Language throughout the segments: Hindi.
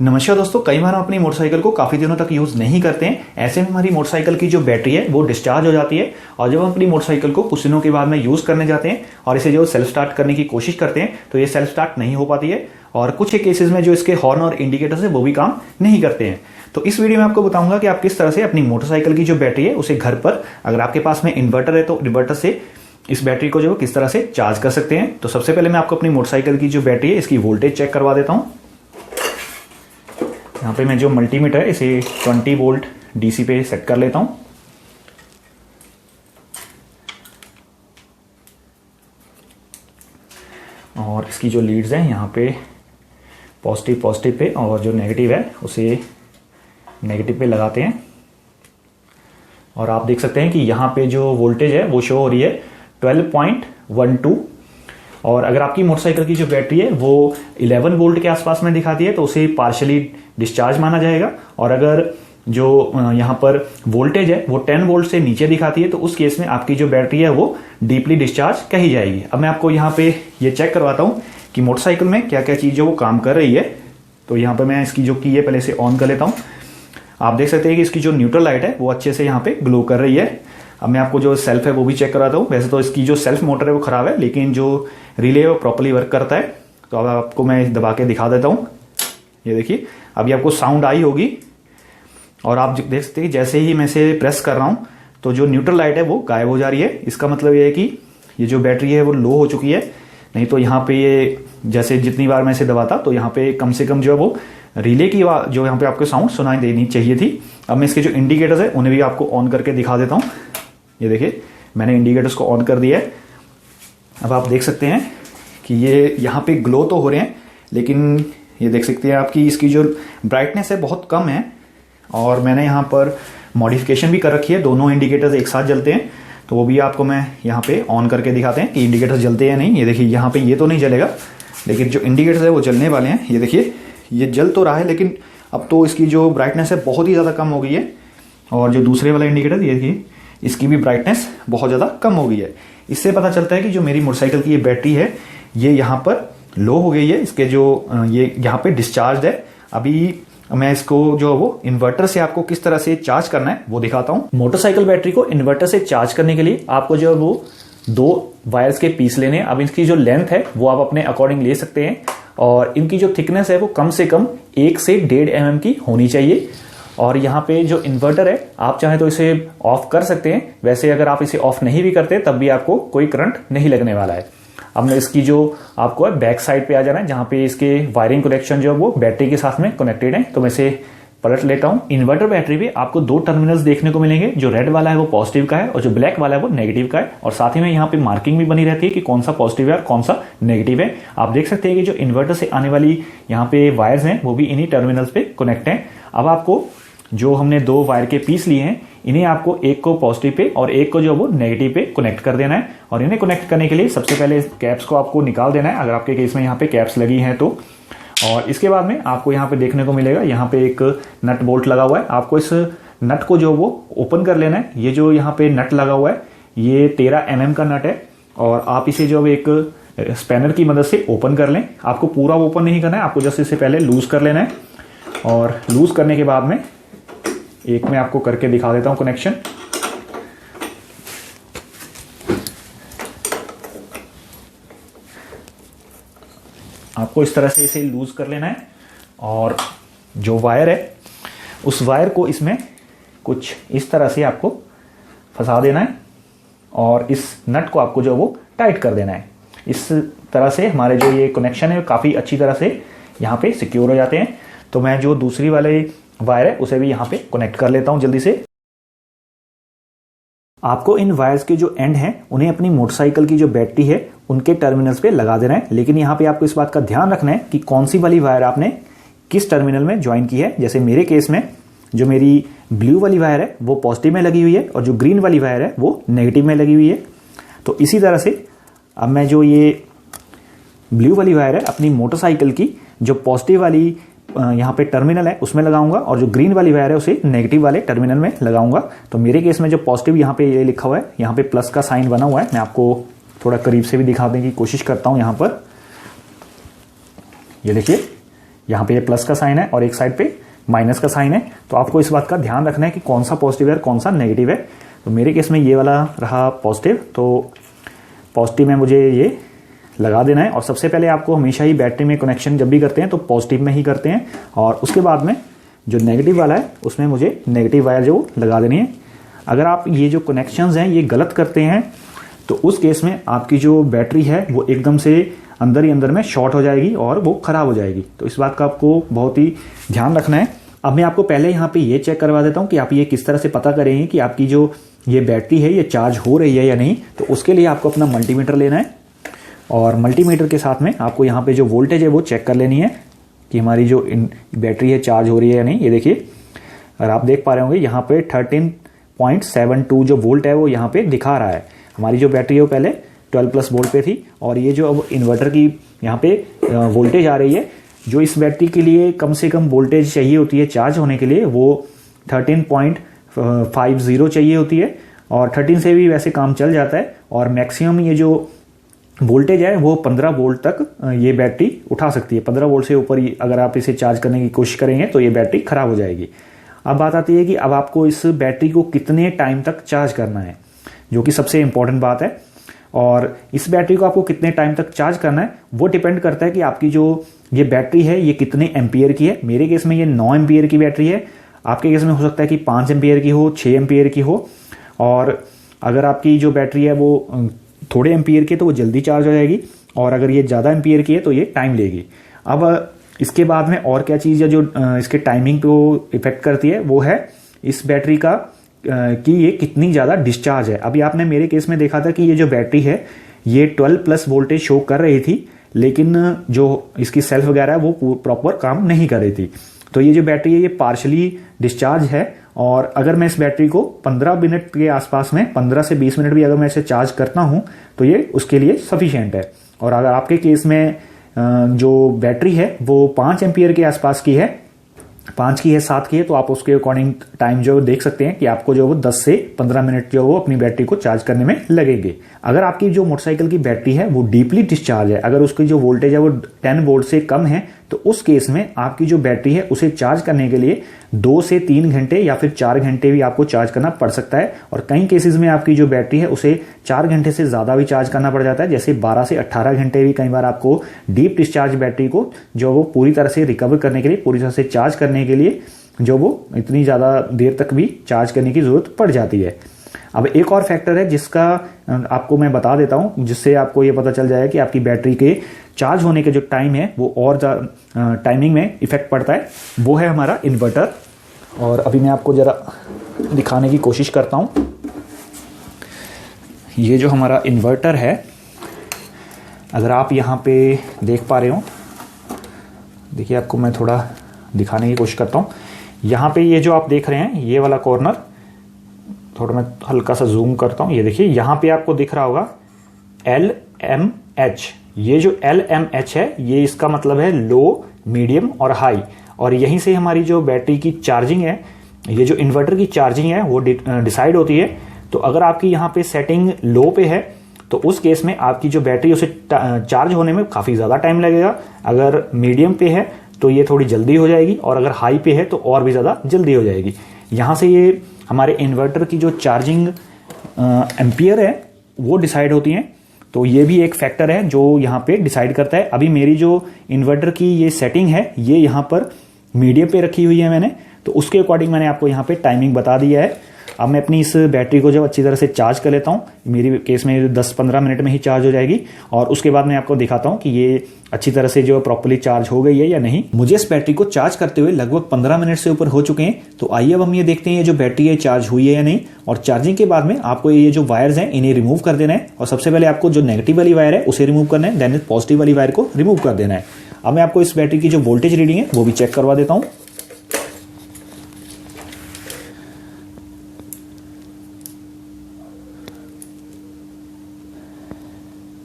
नमस्कार दोस्तों, कई बार हम अपनी मोटरसाइकिल को काफ़ी दिनों तक यूज़ नहीं करते हैं। ऐसे में हमारी मोटरसाइकिल की जो बैटरी है वो डिस्चार्ज हो जाती है और जब हम अपनी मोटरसाइकिल को कुछ दिनों के बाद में यूज़ करने जाते हैं और इसे जो सेल्फ स्टार्ट करने की कोशिश करते हैं तो ये सेल्फ स्टार्ट नहीं हो पाती है और कुछ केसेस में जो इसके हॉर्न और इंडिकेटर्स है वो भी काम नहीं करते हैं। तो इस वीडियो में आपको बताऊंगा कि आप किस तरह से अपनी मोटरसाइकिल की जो बैटरी है उसे घर पर, अगर आपके पास में इन्वर्टर है तो इन्वर्टर से इस बैटरी को जो किस तरह से चार्ज कर सकते हैं। तो सबसे पहले मैं आपको अपनी मोटरसाइकिल की जो बैटरी है इसकी वोल्टेज चेक करवा देता हूँ। यहाँ पे मैं जो मल्टीमीटर है इसे 20 वोल्ट डीसी पे सेट कर लेता हूँ। और इसकी जो लीड्स हैं यहाँ पे पॉजिटिव पे और जो नेगेटिव है उसे नेगेटिव पे लगाते हैं। और आप देख सकते हैं कि यहाँ पे जो वोल्टेज है वो शो हो रही है 12.12 और अगर आपकी मोटरसाइकिल की जो बैटरी है वो 11 वोल्ट के आसपास में दिखाती है तो उसे पार्शियली डिस्चार्ज माना जाएगा। और अगर जो यहाँ पर वोल्टेज है वो 10 वोल्ट से नीचे दिखाती है तो उस केस में आपकी जो बैटरी है वो डीपली डिस्चार्ज कही जाएगी। अब मैं आपको यहाँ पे ये चेक करवाता हूँ कि मोटरसाइकिल में क्या क्या चीज़ वो काम कर रही है। तो यहाँ पर मैं इसकी जो की है पहले से ऑन कर लेता हूँ। आप देख सकते हैं कि इसकी जो न्यूट्रल लाइट है वो अच्छे से यहाँ पे ग्लो कर रही है। अब मैं आपको जो सेल्फ है वो भी चेक कराता हूँ। वैसे तो इसकी जो सेल्फ मोटर है वो खराब है लेकिन जो रिले है वो प्रॉपर्ली वर्क करता है। तो अब आपको मैं दबा के दिखा देता हूँ। ये देखिए अभी आपको साउंड आई होगी और आप देख सकते हैं जैसे ही मैं इसे प्रेस कर रहा हूँ तो जो न्यूट्रल लाइट है वो गायब हो जा रही है। इसका मतलब ये है कि ये जो बैटरी है वो लो हो चुकी है। नहीं तो यहाँ पे ये जैसे जितनी बार मैं इसे दबाता तो यहाँ पे कम से कम जो है वो रिले की जो यहाँ पे आपको साउंड सुनाई देनी चाहिए थी। अब मैं इसके जो इंडिकेटर्स है उन्हें भी आपको ऑन करके दिखा देता हूँ। ये देखिए मैंने इंडिकेटर्स को ऑन कर दिया है। अब आप देख सकते हैं कि ये यहाँ पे ग्लो तो हो रहे हैं लेकिन ये देख सकते हैं आपकी इसकी जो ब्राइटनेस है बहुत कम है। और मैंने यहाँ पर मॉडिफिकेशन भी कर रखी है, दोनों इंडिकेटर्स एक साथ जलते हैं तो वो भी आपको मैं यहाँ पे ऑन करके दिखाते हैं कि इंडिकेटर्स जलते हैं नहीं। ये देखिए यहाँ पे ये तो नहीं जलेगा लेकिन जो इंडिकेटर्स है वो जलने वाले हैं। ये देखिए ये जल तो रहा है लेकिन अब तो इसकी जो ब्राइटनेस है बहुत ही ज़्यादा कम हो गई है। और जो दूसरे वाला इंडिकेटर ये देखिए इसकी भी ब्राइटनेस बहुत ज़्यादा कम हो गई है। इससे पता चलता है कि जो मेरी मोटरसाइकिल की ये बैटरी है ये यहाँ पर लो हो गई है। इसके जो ये यहाँ पे डिस्चार्ज है। अभी मैं इसको जो वो इन्वर्टर से आपको किस तरह से चार्ज करना है वो दिखाता हूँ। मोटरसाइकिल बैटरी को इन्वर्टर से चार्ज करने के लिए आपको जो वो 2 वायर्स के पीस लेने हैं। अब इनकी जो लेंथ है वो आप अपने अकॉर्डिंग ले सकते हैं और इनकी जो थिकनेस है वो कम से कम 1 से 1.5 mm की होनी चाहिए। और यहाँ पे जो इन्वर्टर है आप चाहें तो इसे ऑफ कर सकते हैं। वैसे अगर आप इसे ऑफ नहीं भी करते तब भी आपको कोई करंट नहीं लगने वाला है। अब मैं इसकी जो आपको बैक साइड पे आ जाना है जहाँ पे इसके वायरिंग कनेक्शन जो है वो बैटरी के साथ में कनेक्टेड है। तो मैं इसे पलट लेता हूँ। इन्वर्टर बैटरी पे आपको 2 टर्मिनल्स देखने को मिलेंगे। जो रेड वाला है वो पॉजिटिव का है और जो ब्लैक वाला है वो नेगेटिव का है। और साथ ही में यहाँ पे मार्किंग भी बनी रहती है कि कौन सा पॉजिटिव है और कौन सा नेगेटिव है। आप देख सकते हैं कि जो इन्वर्टर से आने वाली यहाँ पे वायर्स हैं वो भी इन्हीं टर्मिनल्स पे कनेक्ट हैं। अब आपको जो हमने 2 वायर के पीस लिए हैं इन्हें आपको एक को पॉजिटिव पे और एक को जो वो नेगेटिव पे कनेक्ट कर देना है। और इन्हें कनेक्ट करने के लिए सबसे पहले कैप्स को आपको निकाल देना है अगर आपके केस में यहाँ पे कैप्स लगी हैं तो। और इसके बाद में आपको यहाँ पे देखने को मिलेगा यहाँ पे एक नट बोल्ट लगा हुआ है। आपको इस नट को जो वो ओपन कर लेना है। ये जो यहाँ पे नट लगा हुआ है ये 13 mm का नट है और आप इसे जो एक स्पैनर की मदद से ओपन कर लें। आपको पूरा ओपन नहीं करना है, आपको जस्ट इससे पहले लूज कर लेना है। और लूज करने के बाद में एक मैं आपको करके दिखा देता हूं कनेक्शन। आपको इस तरह से इसे लूज कर लेना है और जो वायर है उस वायर को इसमें कुछ इस तरह से आपको फंसा देना है और इस नट को आपको जो वो टाइट कर देना है। इस तरह से हमारे जो ये कनेक्शन है काफ़ी अच्छी तरह से यहाँ पे सिक्योर हो जाते हैं। तो मैं जो दूसरी वाले वायर है उसे भी यहाँ पे कनेक्ट कर लेता हूँ जल्दी से। आपको इन वायर्स के जो एंड हैं उन्हें अपनी मोटरसाइकिल की जो बैटरी है उनके टर्मिनल्स पे लगा देना है। लेकिन यहाँ पे आपको इस बात का ध्यान रखना है कि कौन सी वाली वायर आपने किस टर्मिनल में ज्वाइन की है। जैसे मेरे केस में जो मेरी ब्लू वाली वायर है वो पॉजिटिव में लगी हुई है और जो ग्रीन वाली वायर है वो नेगेटिव में लगी हुई है। तो इसी तरह से अब मैं जो ये ब्लू वाली वायर है अपनी मोटरसाइकिल की जो पॉजिटिव वाली यहाँ पे टर्मिनल है उसमें लगाऊंगा और जो ग्रीन वाली वायर है उसे नेगेटिव वाले टर्मिनल में लगाऊंगा। तो मेरे केस में जो पॉजिटिव यहाँ पे ये लिखा हुआ है, यहाँ पे प्लस का साइन बना हुआ है। मैं आपको थोड़ा करीब से भी दिखाने की कोशिश करता हूँ। यहाँ पर ये देखिए यहाँ पे ये प्लस का साइन है और एक साइड पे माइनस का साइन है। तो आपको इस बात का ध्यान रखना है कि कौन सा पॉजिटिव है और कौन सा नेगेटिव है। तो मेरे केस में ये वाला रहा पॉजिटिव, तो पॉजिटिव में मुझे ये लगा देना है। और सबसे पहले आपको हमेशा ही बैटरी में कनेक्शन जब भी करते हैं तो पॉजिटिव में ही करते हैं, और उसके बाद में जो नेगेटिव वाला है उसमें मुझे नेगेटिव वायर जो लगा देनी है। अगर आप ये जो कनेक्शंस हैं ये गलत करते हैं तो उस केस में आपकी जो बैटरी है वो एकदम से अंदर ही अंदर में शॉर्ट हो जाएगी और वो ख़राब हो जाएगी। तो इस बात का आपको बहुत ही ध्यान रखना है। अब मैं आपको पहले यहाँ पे ये चेक करवा देता हूँ कि आप ये किस तरह से पता करेंगे कि आपकी जो ये बैटरी है ये चार्ज हो रही है या नहीं। तो उसके लिए आपको अपना मल्टीमीटर लेना है, और मल्टीमीटर के साथ में आपको यहाँ पे जो वोल्टेज है वो चेक कर लेनी है कि हमारी जो बैटरी है चार्ज हो रही है या नहीं। ये देखिए, और आप देख पा रहे होंगे यहाँ पे 13.72 जो वोल्ट है वो यहाँ पे दिखा रहा है। हमारी जो बैटरी है वो पहले 12+ वोल्ट पे थी, और ये जो अब इन्वर्टर की यहाँ पे वोल्टेज आ रही है, जो इस बैटरी के लिए कम से कम वोल्टेज चाहिए होती है चार्ज होने के लिए वो 13.50 चाहिए होती है, और 13 से भी वैसे काम चल जाता है। और मैक्सिमम ये जो वोल्टेज है वो 15 वोल्ट तक ये बैटरी उठा सकती है। 15 वोल्ट से ऊपर अगर आप इसे चार्ज करने की कोशिश करेंगे तो ये बैटरी खराब हो जाएगी। अब बात आती है कि अब आपको इस बैटरी को कितने टाइम तक चार्ज करना है, जो कि सबसे इंपॉर्टेंट बात है। और इस बैटरी को आपको कितने टाइम तक चार्ज करना है वो डिपेंड करता है कि आपकी जो ये बैटरी है ये कितने एम्पियर की है। मेरे केस में ये 9 एम्पियर की बैटरी है, आपके केस में हो सकता है कि 5 एम्पियर की हो, 6 एम्पियर की हो। और अगर आपकी जो बैटरी है वो थोड़े एम्पियर की है तो वो जल्दी चार्ज हो जाएगी, और अगर ये ज़्यादा एम्पियर की है तो ये टाइम लेगी। अब इसके बाद में और क्या चीज़ है जो इसके टाइमिंग को इफेक्ट करती है, वो है इस बैटरी का कि ये कितनी ज़्यादा डिस्चार्ज है। अभी आपने मेरे केस में देखा था कि ये जो बैटरी है ये 12+ वोल्टेज शो कर रही थी, लेकिन जो इसकी सेल्फ वगैरह है वो प्रॉपर काम नहीं कर रही थी। तो ये जो बैटरी है ये पार्शली डिस्चार्ज है, और अगर मैं इस बैटरी को 15 मिनट के आसपास में 15 से 20 मिनट भी अगर मैं इसे चार्ज करता हूँ तो ये उसके लिए सफिशिएंट है। और अगर आपके केस में जो बैटरी है वो 5 एम्पियर के आसपास की है, 5 की है, 7 की है, तो आप उसके अकॉर्डिंग टाइम जो देख सकते हैं कि आपको जो वो 10 से 15 मिनट जो वो अपनी बैटरी को चार्ज करने में लगेंगे। अगर आपकी जो मोटरसाइकिल की बैटरी है वो डीपली डिस्चार्ज है, अगर उसकी जो वोल्टेज है वो 10 वोल्ट से कम है, तो उस केस में आपकी जो बैटरी है उसे चार्ज करने के लिए 2 से 3 घंटे या फिर 4 घंटे भी आपको चार्ज करना पड़ सकता है। और कई केसेस में आपकी जो बैटरी है उसे 4 घंटे से ज़्यादा भी चार्ज करना पड़ जाता है, जैसे 12 से 18 घंटे भी कई बार आपको डीप डिस्चार्ज बैटरी को जो वो पूरी तरह से रिकवर करने के लिए, पूरी तरह से चार्ज करने के लिए जो वो इतनी ज़्यादा देर तक भी चार्ज करने की ज़रूरत पड़ जाती है। अब एक और फैक्टर है जिसका आपको मैं बता देता हूं, जिससे आपको ये पता चल जाएगा कि आपकी बैटरी के चार्ज होने के जो टाइम है वो और टाइमिंग में इफेक्ट पड़ता है, वो है हमारा इन्वर्टर। और अभी मैं आपको ज़रा दिखाने की कोशिश करता हूं। ये जो हमारा इन्वर्टर है, अगर आप यहाँ पे देख पा रहे हो, देखिए आपको मैं थोड़ा दिखाने की कोशिश करता हूँ। यहाँ पे ये जो आप देख रहे हैं ये वाला कॉर्नर, थोड़ा मैं हल्का सा जूम करता हूँ, ये देखिए यहाँ पे आपको दिख रहा होगा LMH। ये जो LMH है ये इसका मतलब है लो, मीडियम और हाई, और यहीं से हमारी जो बैटरी की चार्जिंग है, ये जो इन्वर्टर की चार्जिंग है वो डिसाइड होती है। तो अगर आपकी यहाँ पे सेटिंग लो पे है तो उस केस में आपकी जो बैटरी उसे चार्ज होने में काफ़ी ज़्यादा टाइम लगेगा। अगर मीडियम पे है तो ये थोड़ी जल्दी हो जाएगी, और अगर हाई पे है तो और भी ज़्यादा जल्दी हो जाएगी। यहाँ से ये हमारे इन्वर्टर की जो चार्जिंग एम्पियर है वो डिसाइड होती हैं। तो ये भी एक फैक्टर है जो यहाँ पे डिसाइड करता है। अभी मेरी जो इन्वर्टर की ये सेटिंग है ये यहाँ पर मीडियम पे रखी हुई है मैंने, तो उसके अकॉर्डिंग मैंने आपको यहाँ पे टाइमिंग बता दिया है। अब मैं अपनी इस बैटरी को जब अच्छी तरह से चार्ज कर लेता हूँ, मेरी केस में 10-15 मिनट में ही चार्ज हो जाएगी, और उसके बाद मैं आपको दिखाता हूँ कि ये अच्छी तरह से जो प्रॉपर्ली चार्ज हो गई है या नहीं। मुझे इस बैटरी को चार्ज करते हुए लगभग 15 मिनट से ऊपर हो चुके हैं। तो आइए अब हम ये देखते हैं ये जो बैटरी है चार्ज हुई है या नहीं। और चार्जिंग के बाद में आपको ये जो वायर्स हैं इन्हें रिमूव कर देना है, और सबसे पहले आपको जो नेगेटिव वाली वायर है उसे रिमूव करना है, देन पॉजिटिव वाली वायर को रिमूव कर देना है। अब मैं आपको इस बैटरी की जो वोल्टेज रीडिंग है वो भी चेक करवा देता हूँ।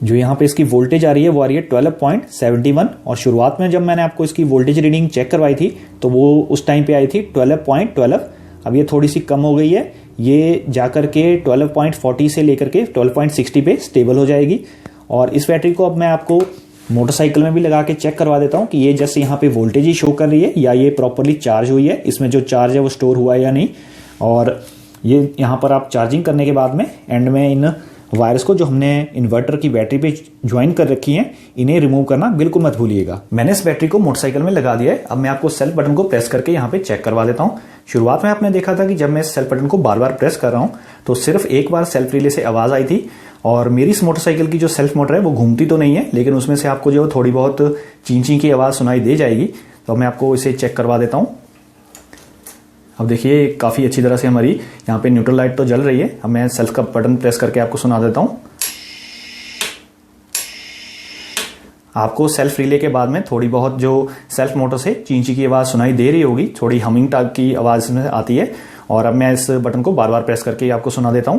जो यहाँ पे इसकी वोल्टेज आ रही है वो आ रही है 12.71, और शुरुआत में जब मैंने आपको इसकी वोल्टेज रीडिंग चेक करवाई थी तो वो उस टाइम पे आई थी 12.12। अब ये थोड़ी सी कम हो गई है, ये जाकर के 12.40 से लेकर के 12.60 पे स्टेबल हो जाएगी। और इस बैटरी को अब मैं आपको मोटरसाइकिल में भी लगा के चेक करवा देता हूँ कि ये जस्ट यहाँ पे वोल्टेज ही शो कर रही है या ये प्रॉपरली चार्ज हुई है, इसमें जो चार्ज है वो स्टोर हुआ है या नहीं। और ये यहाँ पर आप चार्जिंग करने के बाद में एंड में इन वायर्स को जो हमने इन्वर्टर की बैटरी पे ज्वाइन कर रखी हैं, इन्हें रिमूव करना बिल्कुल मत भूलिएगा। मैंने इस बैटरी को मोटरसाइकिल में लगा दिया है। अब मैं आपको सेल्फ बटन को प्रेस करके यहाँ पे चेक करवा देता हूँ। शुरुआत में आपने देखा था कि जब मैं इस सेल्फ बटन को बार बार प्रेस कर रहा हूँ तो सिर्फ एक बार सेल्फ रिले से आवाज आई थी। और मेरी इस मोटरसाइकिल की जो सेल्फ मोटर है वो घूमती तो नहीं है, लेकिन उसमें से आपको जो थोड़ी बहुत चीं की आवाज सुनाई दे जाएगी। तो मैं आपको इसे चेक करवा देता हूँ। अब देखिए काफी अच्छी तरह से हमारी यहाँ पे न्यूट्रल लाइट तो जल रही है। अब मैं सेल्फ का बटन प्रेस करके आपको सुना देता हूँ। आपको सेल्फ रिले के बाद में थोड़ी बहुत जो सेल्फ मोटर से चींची की आवाज सुनाई दे रही होगी, थोड़ी हमिंग टाइप की आवाज इसमें आती है। और अब मैं इस बटन को बार बार प्रेस करके आपको सुना देता हूं।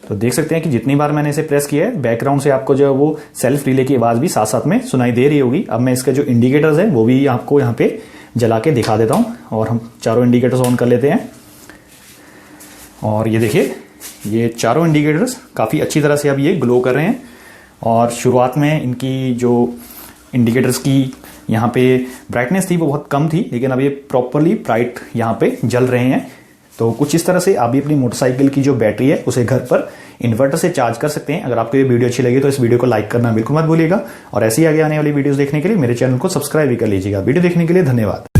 तो देख सकते हैं कि जितनी बार मैंने इसे प्रेस किया है, बैकग्राउंड से आपको जो है वो सेल्फ रिले की आवाज भी साथ साथ में सुनाई दे रही होगी। अब मैं इसके जो इंडिकेटर्स है वो भी आपको यहाँ पे जला के दिखा देता हूँ। और हम चारों इंडिकेटर्स ऑन कर लेते हैं। और ये देखिए, ये चारों इंडिकेटर्स काफ़ी अच्छी तरह से अब ये ग्लो कर रहे हैं। और शुरुआत में इनकी जो इंडिकेटर्स की यहाँ पे ब्राइटनेस थी वो बहुत कम थी, लेकिन अब ये प्रॉपरली ब्राइट यहाँ पे जल रहे हैं। तो कुछ इस तरह से आप भी अपनी मोटरसाइकिल की जो बैटरी है उसे घर पर इन्वर्टर से चार्ज कर सकते हैं। अगर आपको ये वीडियो अच्छी लगी तो इस वीडियो को लाइक करना बिल्कुल मत भूलिएगा। और ऐसे ही आगे आने वाली वीडियोस देखने के लिए मेरे चैनल को सब्सक्राइब भी कर लीजिएगा। वीडियो देखने के लिए धन्यवाद।